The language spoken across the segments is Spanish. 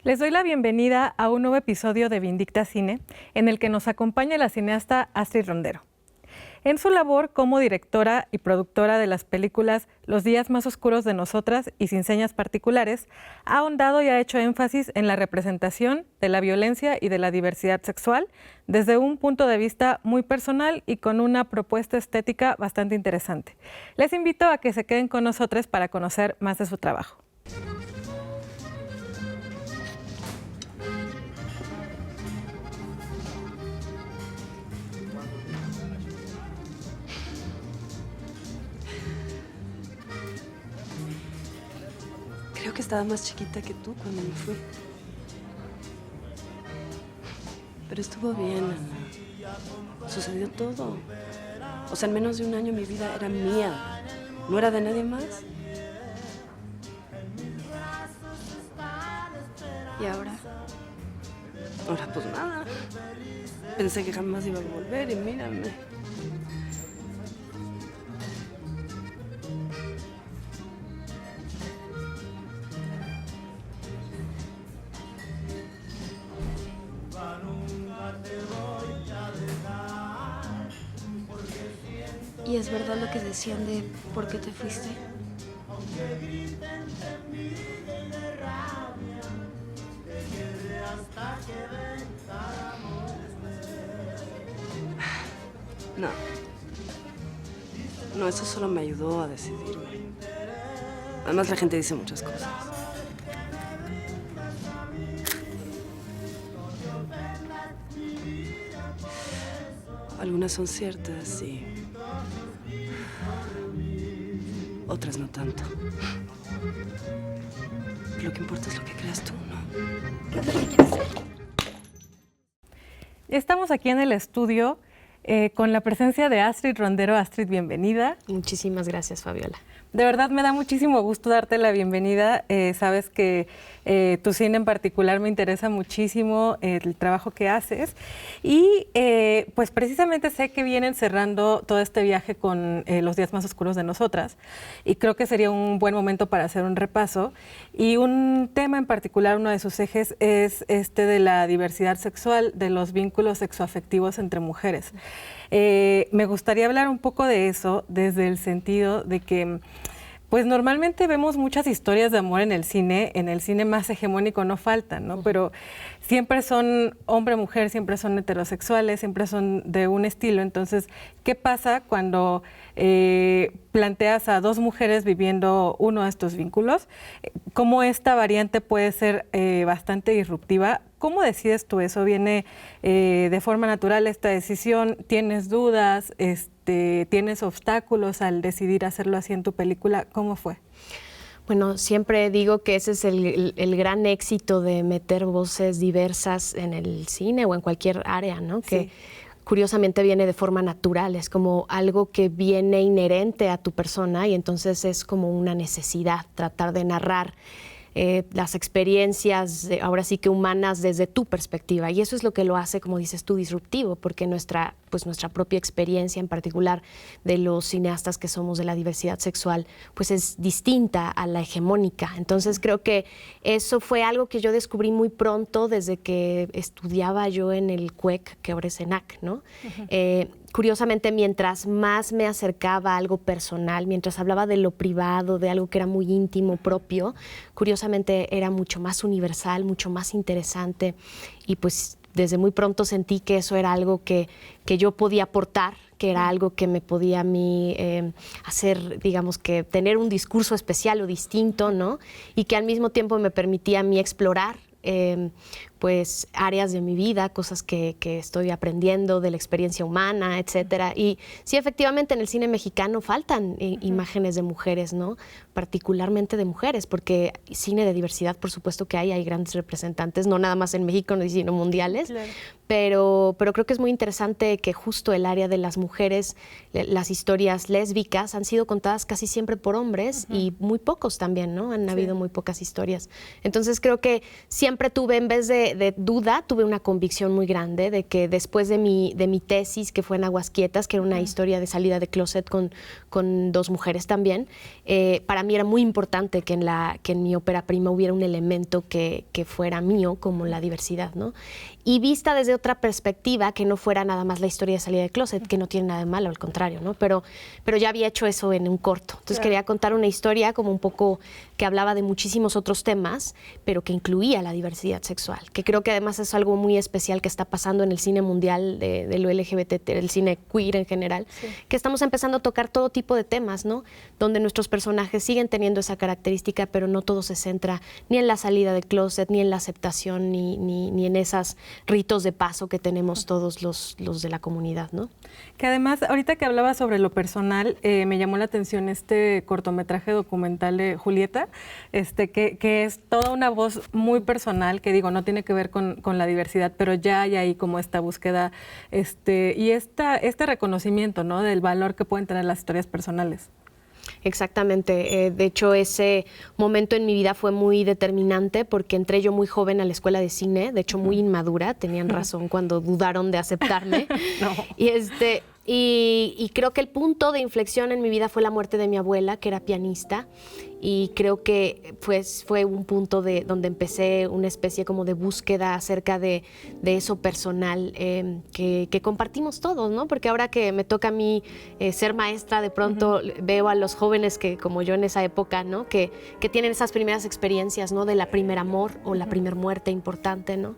Les doy la bienvenida a un nuevo episodio de Vindicta Cine, en el que nos acompaña la cineasta Astrid Rondero. En su labor como directora y productora de las películas Los días más oscuros de nosotras y Sin señas particulares, ha ahondado y ha hecho énfasis en la representación de la violencia y de la diversidad sexual desde un punto de vista muy personal y con una propuesta estética bastante interesante. Les invito a que se queden con nosotros para conocer más de su trabajo. Creo que estaba más chiquita que tú cuando me fui. Pero estuvo bien, Ana. Sucedió todo. O sea, en menos de un año mi vida era mía. No era de nadie más. ¿Y ahora? Ahora pues nada. Pensé que jamás iba a volver y mírame. ¿Y es verdad lo que decían de por qué te fuiste? No. No, eso solo me ayudó a decidirme. Además, la gente dice muchas cosas. Algunas son ciertas y otras no tanto. Lo que importa es lo que creas tú, ¿no? Estamos aquí en el estudio con la presencia de Astrid Rondero. Astrid, bienvenida. Muchísimas gracias, Fabiola. De verdad me da muchísimo gusto darte la bienvenida. Sabes que tu cine en particular me interesa muchísimo, el trabajo que haces. Y pues precisamente sé que vienen cerrando todo este viaje con Los días más oscuros de nosotras. Y creo que sería un buen momento para hacer un repaso. Y un tema en particular, uno de sus ejes, es este de la diversidad sexual, de los vínculos sexoafectivos entre mujeres. Me gustaría hablar un poco de eso desde el sentido de que pues normalmente vemos muchas historias de amor en el cine más hegemónico no faltan, ¿no? Pero siempre son hombre-mujer, siempre son heterosexuales, siempre son de un estilo. Entonces, ¿qué pasa cuando planteas a dos mujeres viviendo uno de estos vínculos? ¿Cómo esta variante puede ser bastante disruptiva? ¿Cómo decides tú eso? ¿Viene de forma natural esta decisión? ¿Tienes dudas? ¿Tienes obstáculos al decidir hacerlo así en tu película? ¿Cómo fue? Bueno, siempre digo que ese es el gran éxito de meter voces diversas en el cine o en cualquier área, ¿no? Sí. Que curiosamente viene de forma natural, es como algo que viene inherente a tu persona y entonces es como una necesidad tratar de narrar las experiencias, ahora sí que humanas, desde tu perspectiva. Y eso es lo que lo hace, como dices tú, disruptivo, porque nuestra propia experiencia, en particular de los cineastas que somos de la diversidad sexual, pues es distinta a la hegemónica. Entonces creo que eso fue algo que yo descubrí muy pronto desde que estudiaba yo en el CUEC, que ahora es ENAC, ¿no? Curiosamente, mientras más me acercaba a algo personal, mientras hablaba de lo privado, de algo que era muy íntimo, propio, curiosamente era mucho más universal, mucho más interesante y pues desde muy pronto sentí que eso era algo que yo podía aportar, que era algo que me podía a mí hacer, digamos que tener un discurso especial o distinto, ¿no? Y que al mismo tiempo me permitía a mí explorar pues áreas de mi vida, cosas que estoy aprendiendo de la experiencia humana, etcétera. Y sí, efectivamente, en el cine mexicano faltan imágenes de mujeres, ¿no? Particularmente de mujeres, porque cine de diversidad, por supuesto que hay grandes representantes, no nada más en México, sino mundiales. Claro. Pero creo que es muy interesante que justo el área de las mujeres, las historias lésbicas han sido contadas casi siempre por hombres y muy pocos también, ¿no? Han habido muy pocas historias. Entonces creo que siempre tuve, en vez de de duda tuve una convicción muy grande de que después de mi tesis, que fue en Aguasquietas, que era una historia de salida de closet con 2 mujeres también, para mí era muy importante que en mi ópera prima hubiera un elemento que fuera mío, como la diversidad, ¿no? Y vista desde otra perspectiva, que no fuera nada más la historia de salida de closet, que no tiene nada de malo, al contrario, ¿no? Pero ya había hecho eso en un corto. Entonces quería contar una historia como un poco que hablaba de muchísimos otros temas, pero que incluía la diversidad sexual, que creo que además es algo muy especial que está pasando en el cine mundial de lo LGBT, el cine queer en general, que estamos empezando a tocar todo tipo de temas, ¿no? Donde nuestros personajes siguen teniendo esa característica, pero no todo se centra ni en la salida del closet, ni en la aceptación, ni en esos ritos de paso que tenemos todos los de la comunidad, ¿no? Que además, ahorita que hablaba sobre lo personal, me llamó la atención este cortometraje documental de Julieta, que es toda una voz muy personal, que digo, no tiene que ver con la diversidad, pero ya hay ahí como esta búsqueda y este reconocimiento, ¿no?, del valor que pueden tener las historias personales. Exactamente. De hecho, ese momento en mi vida fue muy determinante porque entré yo muy joven a la escuela de cine, de hecho muy inmadura, tenían razón cuando dudaron de aceptarme. No. Y creo que el punto de inflexión en mi vida fue la muerte de mi abuela, que era pianista, y creo que fue un punto donde empecé una especie como de búsqueda acerca de eso personal que compartimos todos, ¿no? Porque ahora que me toca a mí ser maestra, de pronto veo a los jóvenes que, como yo en esa época, ¿no?, que tienen esas primeras experiencias, ¿no?, de la primer amor o la primer muerte importante, ¿no?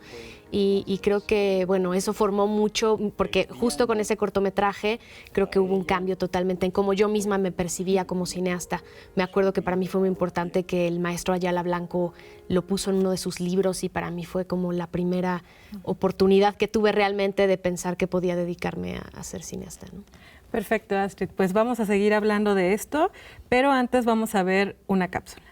Y creo que, bueno, eso formó mucho, porque justo con ese cortometraje creo que hubo un cambio totalmente en cómo yo misma me percibía como cineasta. Me acuerdo que para mí fue muy importante que el maestro Ayala Blanco lo puso en uno de sus libros y para mí fue como la primera oportunidad que tuve realmente de pensar que podía dedicarme a ser cineasta, ¿no? Perfecto, Astrid. Pues vamos a seguir hablando de esto, pero antes vamos a ver una cápsula.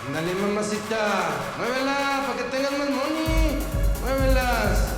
Ándale, mamacita, muévela para que tengas más money. Muévelas.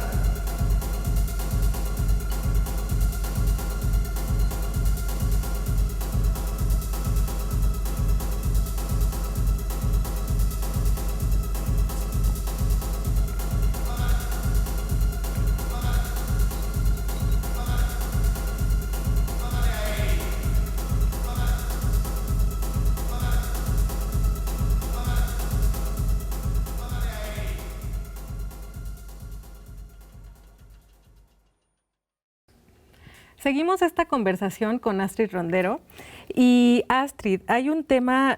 Seguimos esta conversación con Astrid Rondero. Y Astrid, hay un tema,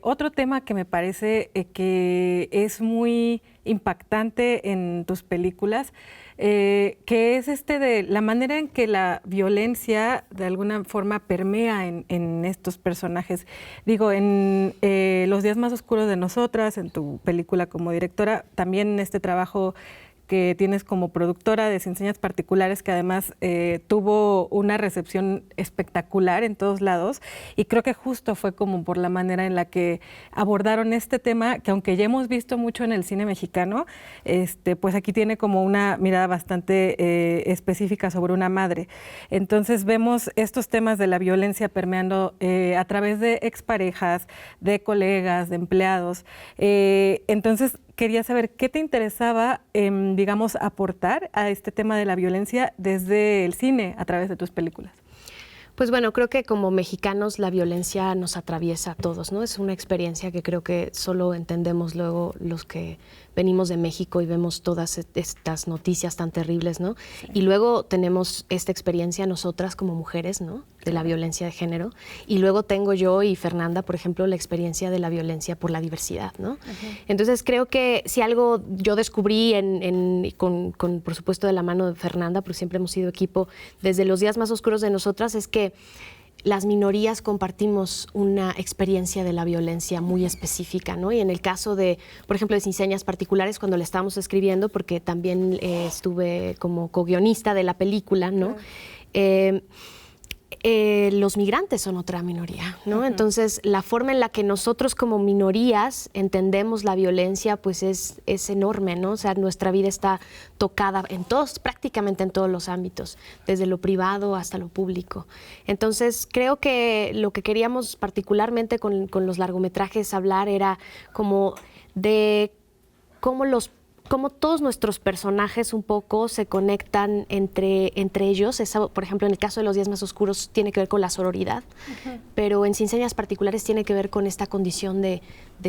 otro tema que me parece que es muy impactante en tus películas, que es de la manera en que la violencia de alguna forma permea en estos personajes. Digo, en Los días más oscuros de nosotras, en tu película como directora, también en este trabajo que tienes como productora de Sin Señas Particulares, que además tuvo una recepción espectacular en todos lados, y creo que justo fue como por la manera en la que abordaron este tema, que aunque ya hemos visto mucho en el cine mexicano, pues aquí tiene como una mirada bastante específica sobre una madre. Entonces vemos estos temas de la violencia permeando a través de exparejas, de colegas, de empleados. Entonces quería saber qué te interesaba, digamos, aportar a este tema de la violencia desde el cine a través de tus películas. Pues bueno, creo que como mexicanos la violencia nos atraviesa a todos, ¿no? Es una experiencia que creo que solo entendemos luego los que venimos de México y vemos todas estas noticias tan terribles, ¿no? Sí. Y luego tenemos esta experiencia nosotras como mujeres, ¿no? De la violencia de género. Y luego tengo yo y Fernanda, por ejemplo, la experiencia de la violencia por la diversidad, ¿no? Entonces creo que si algo yo descubrí con, por supuesto, de la mano de Fernanda, porque siempre hemos sido equipo desde los días más oscuros de nosotras, es que las minorías compartimos una experiencia de la violencia muy específica, ¿no? Y en el caso de, por ejemplo, de Sin Señas Particulares, cuando la estábamos escribiendo, porque también estuve como co-guionista de la película, ¿no? Los migrantes son otra minoría, ¿no? Entonces, la forma en la que nosotros como minorías entendemos la violencia, pues es enorme, ¿no? O sea, nuestra vida está tocada en prácticamente en todos los ámbitos, desde lo privado hasta lo público. Entonces, creo que lo que queríamos particularmente con los largometrajes hablar era como de cómo todos nuestros personajes un poco se conectan entre ellos. Eso, por ejemplo, en el caso de Los Días Más Oscuros tiene que ver con la sororidad, pero en Sin Señas Particulares tiene que ver con esta condición de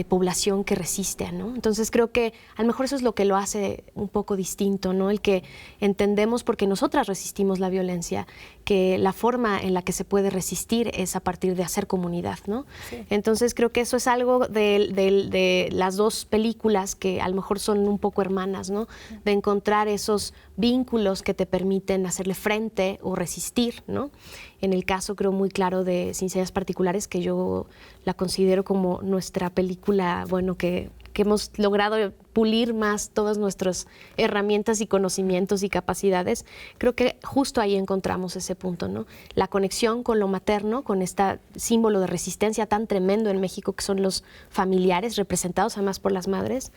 población que resiste, ¿no? Entonces creo que a lo mejor eso es lo que lo hace un poco distinto, ¿no? El que entendemos, porque nosotras resistimos la violencia, que la forma en la que se puede resistir es a partir de hacer comunidad, ¿no? Sí. Entonces creo que eso es algo de las dos películas que a lo mejor son un poco hermanas, ¿no? De encontrar esos vínculos que te permiten hacerle frente o resistir, ¿no? En el caso, creo, muy claro de Sin Señas Particulares, que yo la considero como nuestra película, bueno, que hemos logrado pulir más todas nuestras herramientas y conocimientos y capacidades. Creo que justo ahí encontramos ese punto, ¿no? La conexión con lo materno, con este símbolo de resistencia tan tremendo en México que son los familiares, representados además por las madres,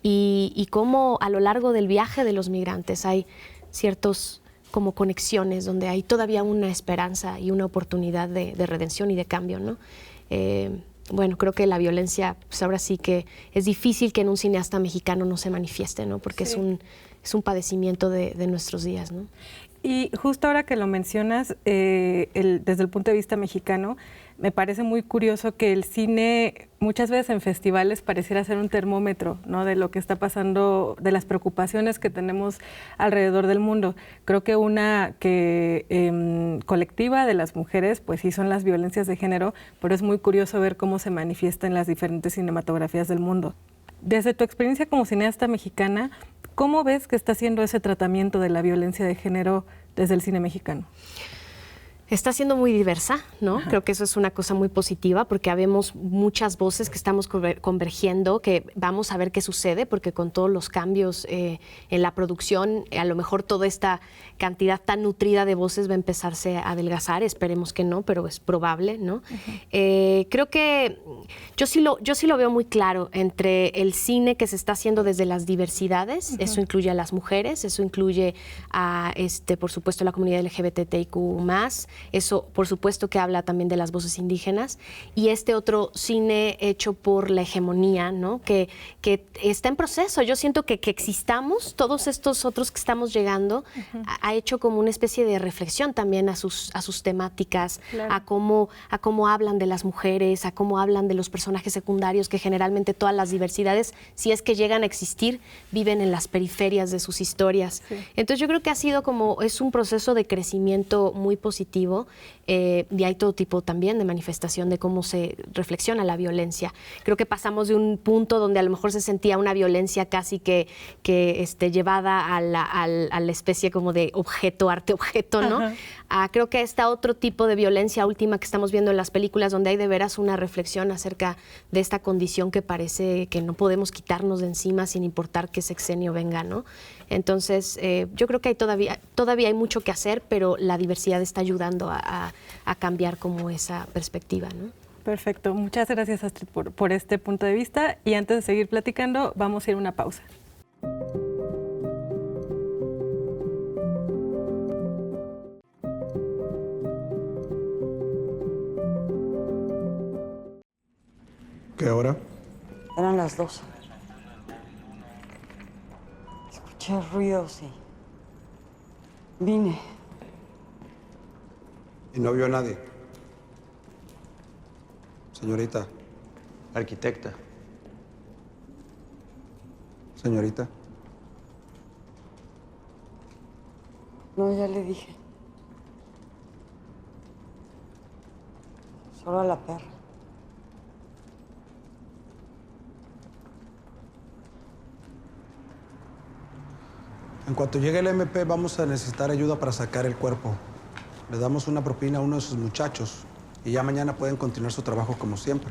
y cómo a lo largo del viaje de los migrantes hay ciertos como conexiones donde hay todavía una esperanza y una oportunidad de redención y de cambio, ¿no? Bueno, creo que la violencia, pues ahora sí que es difícil que en un cineasta mexicano no se manifieste, ¿no? Porque sí, es un padecimiento de nuestros días, ¿no? Y justo ahora que lo mencionas, desde el punto de vista mexicano, me parece muy curioso que el cine muchas veces en festivales pareciera ser un termómetro, ¿no? De lo que está pasando, de las preocupaciones que tenemos alrededor del mundo. Creo que una colectiva de las mujeres, pues sí son las violencias de género, pero es muy curioso ver cómo se manifiesta en las diferentes cinematografías del mundo. Desde tu experiencia como cineasta mexicana, ¿cómo ves que está haciendo ese tratamiento de la violencia de género desde el cine mexicano? Está siendo muy diversa, ¿no? Ajá. Creo que eso es una cosa muy positiva porque habemos muchas voces que estamos convergiendo, que vamos a ver qué sucede, porque con todos los cambios en la producción, a lo mejor toda esta cantidad tan nutrida de voces va a empezarse a adelgazar, esperemos que no, pero es probable, ¿no? Creo que yo sí lo veo muy claro entre el cine que se está haciendo desde las diversidades, eso incluye a las mujeres, eso incluye a, por supuesto, la comunidad LGBTIQ+, eso, por supuesto, que habla también de las voces indígenas, y este otro cine hecho por la hegemonía, ¿no? Que está en proceso. Yo siento que existamos, todos estos otros que estamos llegando, ha hecho como una especie de reflexión también a sus temáticas, claro, a cómo hablan de las mujeres, a cómo hablan de los personajes secundarios, que generalmente todas las diversidades, si es que llegan a existir, viven en las periferias de sus historias. Sí. Entonces yo creo que es un proceso de crecimiento muy positivo. Y hay todo tipo también de manifestación de cómo se reflexiona la violencia. Creo que pasamos de un punto donde a lo mejor se sentía una violencia casi que llevada a la especie como de arte-objeto, ¿no? Creo que está otro tipo de violencia última que estamos viendo en las películas, donde hay de veras una reflexión acerca de esta condición que parece que no podemos quitarnos de encima sin importar qué sexenio venga, ¿no? Entonces, yo creo que todavía hay mucho que hacer, pero la diversidad está ayudando a cambiar como esa perspectiva, ¿no? Perfecto. Muchas gracias, Astrid, por este punto de vista. Y antes de seguir platicando, vamos a ir a una pausa. ¿Qué hora? Eran las 2. Escuché ruidos y vine. ¿Y no vio a nadie? Señorita. Arquitecta. Señorita. No, ya le dije. Solo a la perra. En cuanto llegue el MP, vamos a necesitar ayuda para sacar el cuerpo. Le damos una propina a uno de sus muchachos y ya mañana pueden continuar su trabajo como siempre.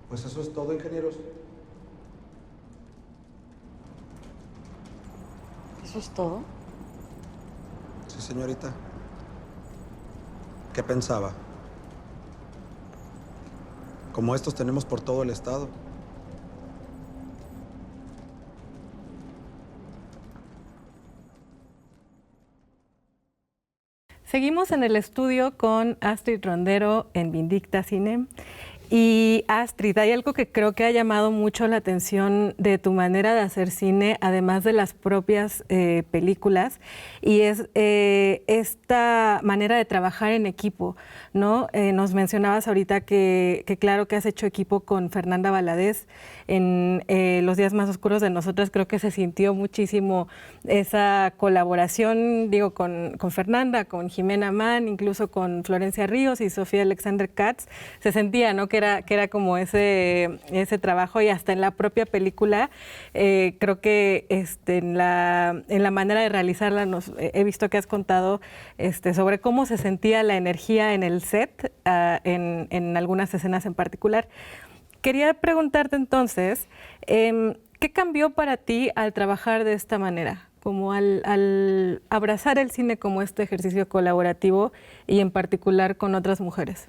Pues eso es todo, ingenieros. ¿Eso es todo? Sí, señorita. ¿Qué pensaba? Como estos tenemos por todo el estado. Seguimos en el estudio con Astrid Rondero en Vindicta Cine. Y Astrid, hay algo que creo que ha llamado mucho la atención de tu manera de hacer cine, además de las propias películas, y es esta manera de trabajar en equipo, ¿no? Nos mencionabas ahorita que claro que has hecho equipo con Fernanda Valadez en Los días más oscuros de nosotras. Creo que se sintió muchísimo esa colaboración, digo, con Fernanda, con Jimena Mann, incluso con Florencia Ríos y Sofía Alexander Katz. Se sentía, ¿no?, que era como ese trabajo, y hasta en la propia película creo que en la manera de realizarla he visto que has contado sobre cómo se sentía la energía en el set en algunas escenas en particular. Quería preguntarte entonces, ¿qué cambió para ti al trabajar de esta manera? Como al abrazar el cine como este ejercicio colaborativo y en particular con otras mujeres.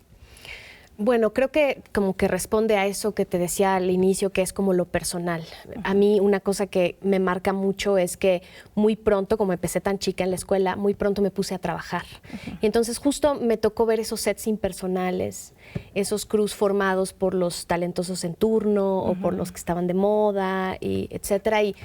Bueno, creo que como que responde a eso que te decía al inicio, que es como lo personal. A mí una cosa que me marca mucho es que muy pronto, como empecé tan chica en la escuela, muy pronto me puse a trabajar. Y entonces justo me tocó ver esos sets impersonales, esos crews formados por los talentosos en turno o por los que estaban de moda, y etcétera. Y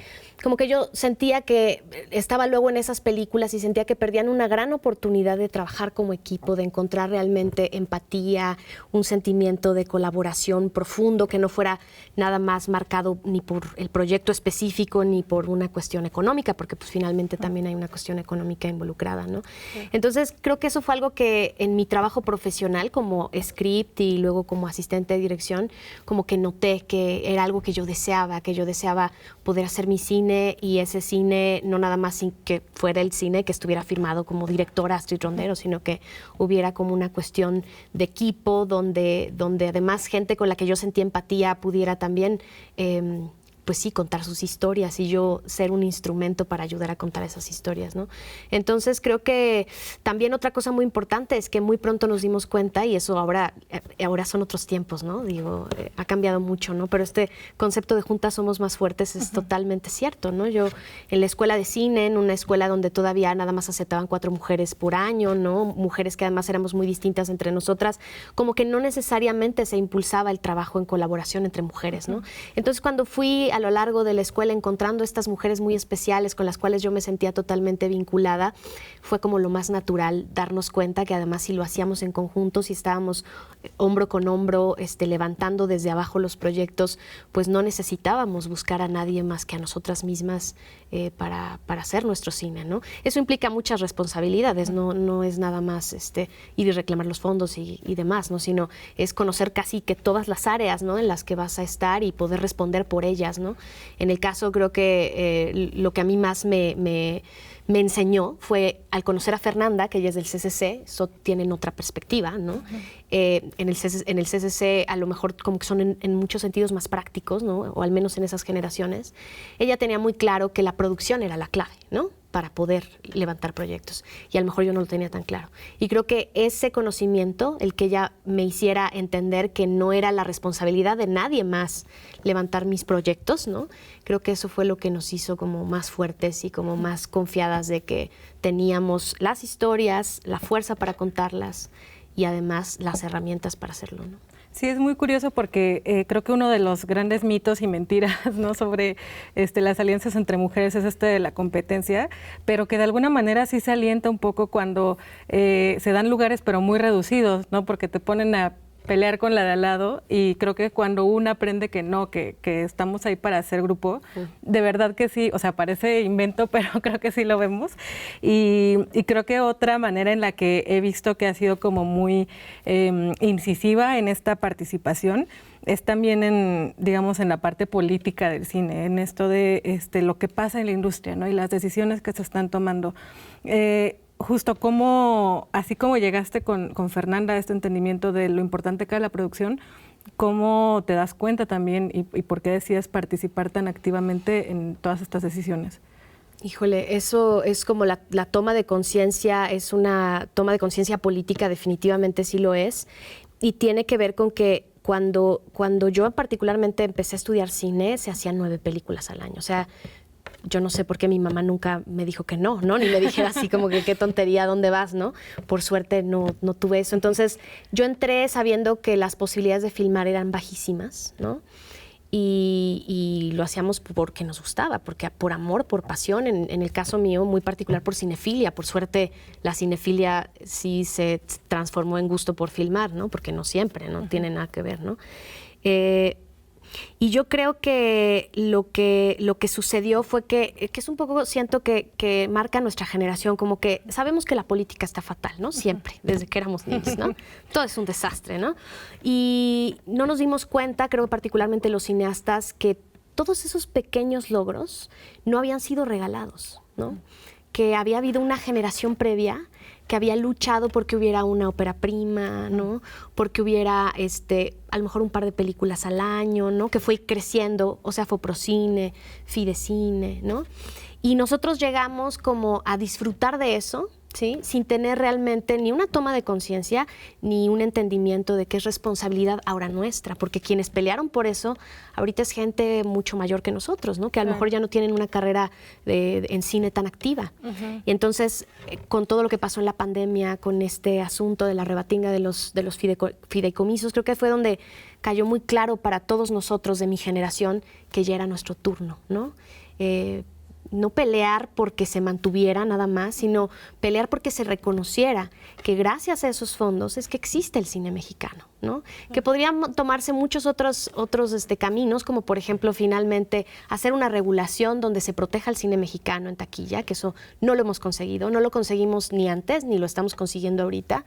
como que yo sentía que estaba luego en esas películas y sentía que perdían una gran oportunidad de trabajar como equipo, de encontrar realmente empatía, un sentimiento de colaboración profundo que no fuera nada más marcado ni por el proyecto específico ni por una cuestión económica, porque pues finalmente también hay una cuestión económica involucrada, ¿no? Sí. Entonces creo que eso fue algo que en mi trabajo profesional como script y luego como asistente de dirección, como que noté que era algo que yo deseaba poder hacer mi cine, y ese cine no nada más sin que fuera el cine que estuviera firmado como directora Astrid Rondero, sino que hubiera como una cuestión de equipo donde además gente con la que yo sentía empatía pudiera también pues sí, contar sus historias y yo ser un instrumento para ayudar a contar esas historias, ¿no? Entonces creo que también otra cosa muy importante es que muy pronto nos dimos cuenta, y eso ahora son otros tiempos, ¿no? Digo, ha cambiado mucho, ¿no? Pero este concepto de juntas somos más fuertes es totalmente cierto, ¿no? Yo en la escuela de cine, en una escuela donde todavía nada más aceptaban 4 mujeres por año, ¿no? Mujeres que además éramos muy distintas entre nosotras, como que no necesariamente se impulsaba el trabajo en colaboración entre mujeres, ¿no? Entonces cuando fui a lo largo de la escuela encontrando estas mujeres muy especiales con las cuales yo me sentía totalmente vinculada, fue como lo más natural darnos cuenta que además si lo hacíamos en conjunto, si estábamos hombro con hombro levantando desde abajo los proyectos, pues no necesitábamos buscar a nadie más que a nosotras mismas para hacer nuestro cine, ¿no? Eso implica muchas responsabilidades, no es nada más ir y reclamar los fondos y demás, ¿no? Sino es conocer casi que todas las áreas, ¿no?, en las que vas a estar y poder responder por ellas, ¿no? En el caso, creo que lo que a mí más me enseñó fue al conocer a Fernanda, que ella es del CCC, tienen otra perspectiva, ¿no? En el CCC a lo mejor como que son en muchos sentidos más prácticos, ¿no? O al menos en esas generaciones. Ella tenía muy claro que la producción era la clave, ¿no?, para poder levantar proyectos. Y a lo mejor yo no lo tenía tan claro. Y creo que ese conocimiento, el que ella me hiciera entender que no era la responsabilidad de nadie más levantar mis proyectos, ¿no? Creo que eso fue lo que nos hizo como más fuertes y como más confiadas de que teníamos las historias, la fuerza para contarlas y además las herramientas para hacerlo, ¿no? Sí, es muy curioso porque creo que uno de los grandes mitos y mentiras, ¿no?, sobre las alianzas entre mujeres es de la competencia, pero que de alguna manera sí se alienta un poco cuando se dan lugares pero muy reducidos, ¿no?, porque te ponen a pelear con la de al lado, y creo que cuando uno aprende que no, que estamos ahí para hacer grupo, de verdad que sí, o sea, parece invento, pero creo que sí lo vemos. Y creo que otra manera en la que he visto que ha sido como muy incisiva en esta participación es también en, digamos, en la parte política del cine, en esto de lo que pasa en la industria, ¿no?, y las decisiones que se están tomando. Justo como, así como llegaste con Fernanda a este entendimiento de lo importante que es la producción, ¿cómo te das cuenta también y por qué decides participar tan activamente en todas estas decisiones? Híjole, eso es como la toma de conciencia, es una toma de conciencia política, definitivamente sí lo es, y tiene que ver con que cuando yo particularmente empecé a estudiar cine, se hacían 9 películas al año, o sea, yo no sé por qué mi mamá nunca me dijo que no, ni me dijera así como que qué tontería, ¿dónde vas?, ¿no? Por suerte no tuve eso. Entonces, yo entré sabiendo que las posibilidades de filmar eran bajísimas, ¿no? Y lo hacíamos porque nos gustaba, porque por amor, por pasión, en el caso mío, muy particular por cinefilia. Por suerte, la cinefilia sí se transformó en gusto por filmar, ¿no? Porque no siempre, no tiene nada que ver, ¿no? Y yo creo que lo que sucedió fue que es un poco, siento que marca nuestra generación, como que sabemos que la política está fatal, ¿no? Siempre, desde que éramos niños, ¿no? Todo es un desastre, ¿no? Y no nos dimos cuenta, creo que particularmente los cineastas, que todos esos pequeños logros no habían sido regalados, ¿no? Que había habido una generación previa que había luchado porque hubiera una ópera prima, ¿no? Porque hubiera a lo mejor un par de películas al año, ¿no? Que fue creciendo, o sea, Foprocine, Fidecine, ¿no? Y nosotros llegamos como a disfrutar de eso, ¿sí?, sin tener realmente ni una toma de conciencia ni un entendimiento de que es responsabilidad ahora nuestra, porque quienes pelearon por eso ahorita es gente mucho mayor que nosotros, ¿no?, que a lo mejor ya no tienen una carrera en cine tan activa. Y entonces, con todo lo que pasó en la pandemia, con este asunto de la rebatinga de los fideicomisos, creo que fue donde cayó muy claro para todos nosotros de mi generación que ya era nuestro turno, ¿no? No pelear porque se mantuviera nada más, sino pelear porque se reconociera que gracias a esos fondos es que existe el cine mexicano, ¿no? Que podrían tomarse muchos otros caminos, como por ejemplo finalmente hacer una regulación donde se proteja el cine mexicano en taquilla, que eso no lo hemos conseguido, no lo conseguimos ni antes ni lo estamos consiguiendo ahorita.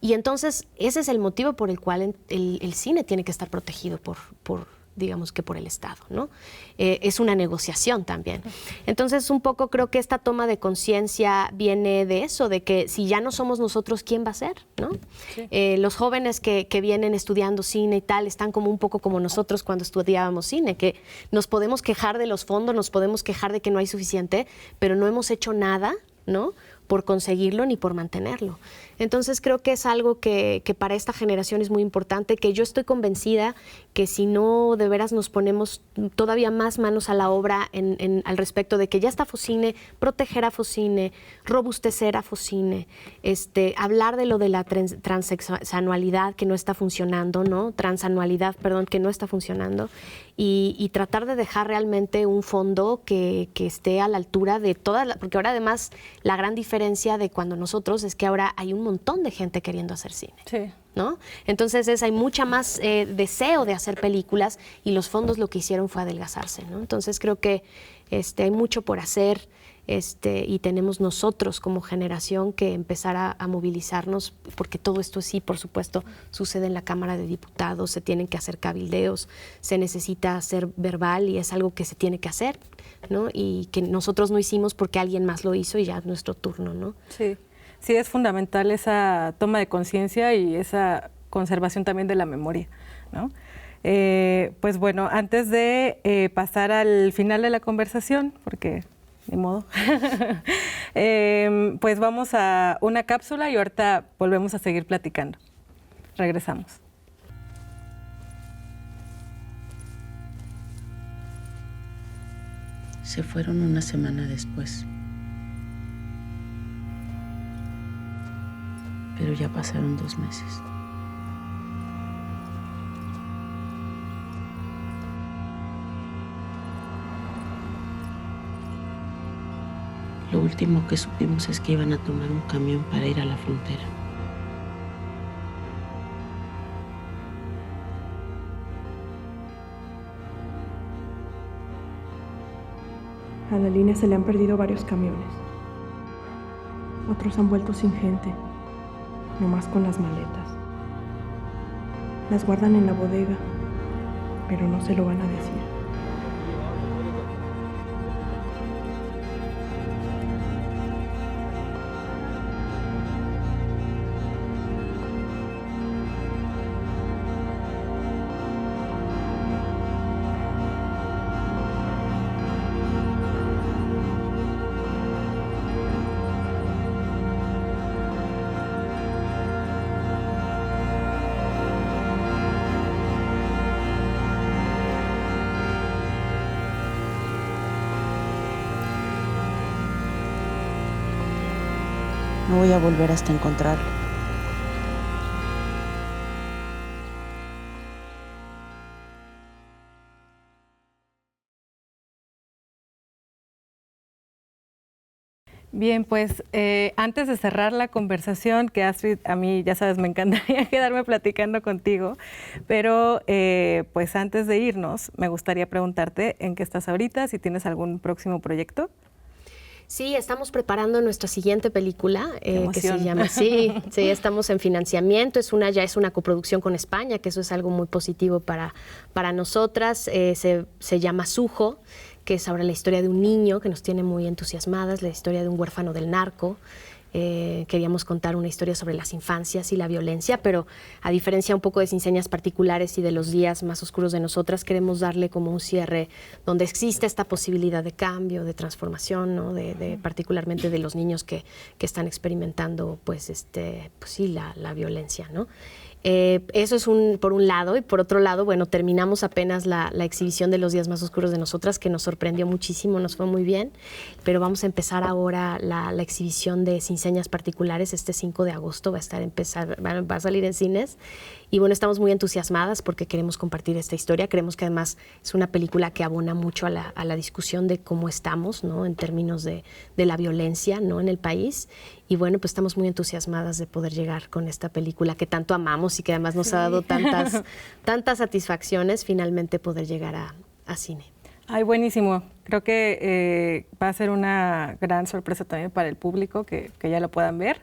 Y entonces ese es el motivo por el cual el cine tiene que estar protegido digamos que por el Estado, ¿no? Es una negociación también. Entonces, un poco creo que esta toma de conciencia viene de eso, de que si ya no somos nosotros, ¿quién va a ser?, ¿no? Sí. Los jóvenes que vienen estudiando cine y tal, están como un poco como nosotros cuando estudiábamos cine, que nos podemos quejar de los fondos, nos podemos quejar de que no hay suficiente, pero no hemos hecho nada, ¿no?, por conseguirlo ni por mantenerlo. Entonces creo que es algo que para esta generación es muy importante, que yo estoy convencida que si no de veras nos ponemos todavía más manos a la obra al respecto de que ya está Focine, proteger a Focine, robustecer a Focine, hablar de lo de la transanualidad que no está funcionando, ¿no? Transanualidad, perdón, que no está funcionando, y tratar de dejar realmente un fondo que esté a la altura de todas, porque ahora además la gran diferencia de cuando nosotros es que ahora hay un montón de gente queriendo hacer cine, sí, ¿no? Entonces hay mucha más deseo de hacer películas y los fondos lo que hicieron fue adelgazarse, ¿no? Entonces creo que hay mucho por hacer y tenemos nosotros como generación que empezar a movilizarnos, porque todo esto sí, por supuesto, sucede en la Cámara de Diputados, se tienen que hacer cabildeos, se necesita hacer verbal y es algo que se tiene que hacer, ¿no? Y que nosotros no hicimos porque alguien más lo hizo y ya es nuestro turno, ¿no? Sí. Sí, es fundamental esa toma de conciencia y esa conservación también de la memoria, ¿no? Pues bueno, antes de pasar al final de la conversación, porque ni modo, pues vamos a una cápsula y ahorita volvemos a seguir platicando. Regresamos. Se fueron una semana después. pero ya pasaron 2 meses. Lo último que supimos es que iban a tomar un camión para ir a la frontera. A la línea se le han perdido varios camiones. Otros han vuelto sin gente, nomás con las maletas. Las guardan en la bodega, pero no se lo van a decir. No voy a volver hasta encontrarlo. Bien, pues antes de cerrar la conversación, que Astrid, a mí, ya sabes, me encantaría quedarme platicando contigo, pero pues antes de irnos, me gustaría preguntarte en qué estás ahorita, si tienes algún próximo proyecto. Sí, estamos preparando nuestra siguiente película que se llama sí, estamos en financiamiento, ya es una coproducción con España, que eso es algo muy positivo para nosotras, se llama Sujo, que es sobre la historia de un niño que nos tiene muy entusiasmadas, la historia de un huérfano del narco. Queríamos contar una historia sobre las infancias y la violencia, pero a diferencia un poco de Sin Señas Particulares y de Los días más oscuros de nosotras, queremos darle como un cierre donde existe esta posibilidad de cambio, de transformación, ¿no? Particularmente de los niños que están experimentando pues sí, la violencia, ¿no? Eso es por un lado, y por otro lado, bueno, terminamos apenas la exhibición de Los días más oscuros de nosotras, que nos sorprendió muchísimo, nos fue muy bien, pero vamos a empezar ahora la exhibición de Sin Señas Particulares. Este 5 de agosto va a salir en cines, y bueno, estamos muy entusiasmadas porque queremos compartir esta historia. Creemos que además es una película que abona mucho a la discusión de cómo estamos, ¿no? En términos de la violencia, ¿no? En el país. Y bueno, pues estamos muy entusiasmadas de poder llegar con esta película que tanto amamos y que además nos ha dado tantas satisfacciones, finalmente poder llegar a cine. Ay, buenísimo. Creo que va a ser una gran sorpresa también para el público que ya lo puedan ver.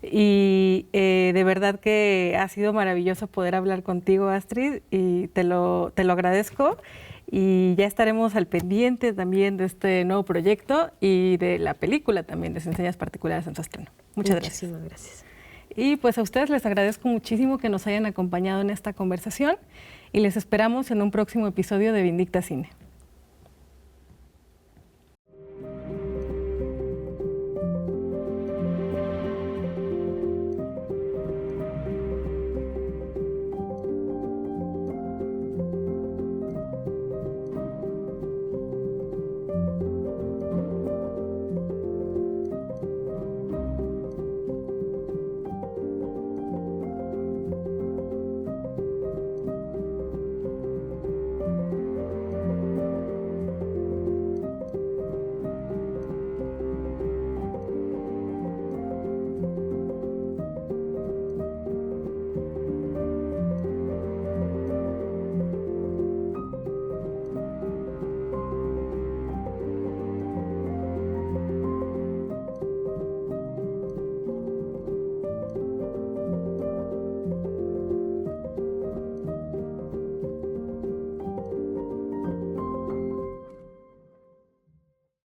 Y de verdad que ha sido maravilloso poder hablar contigo, Astrid, y te lo agradezco. Y ya estaremos al pendiente también de este nuevo proyecto y de la película también de Sin Señas Particulares en su estreno. Muchas gracias. Muchísimas gracias. Y pues a ustedes les agradezco muchísimo que nos hayan acompañado en esta conversación y les esperamos en un próximo episodio de Vindicta Cine.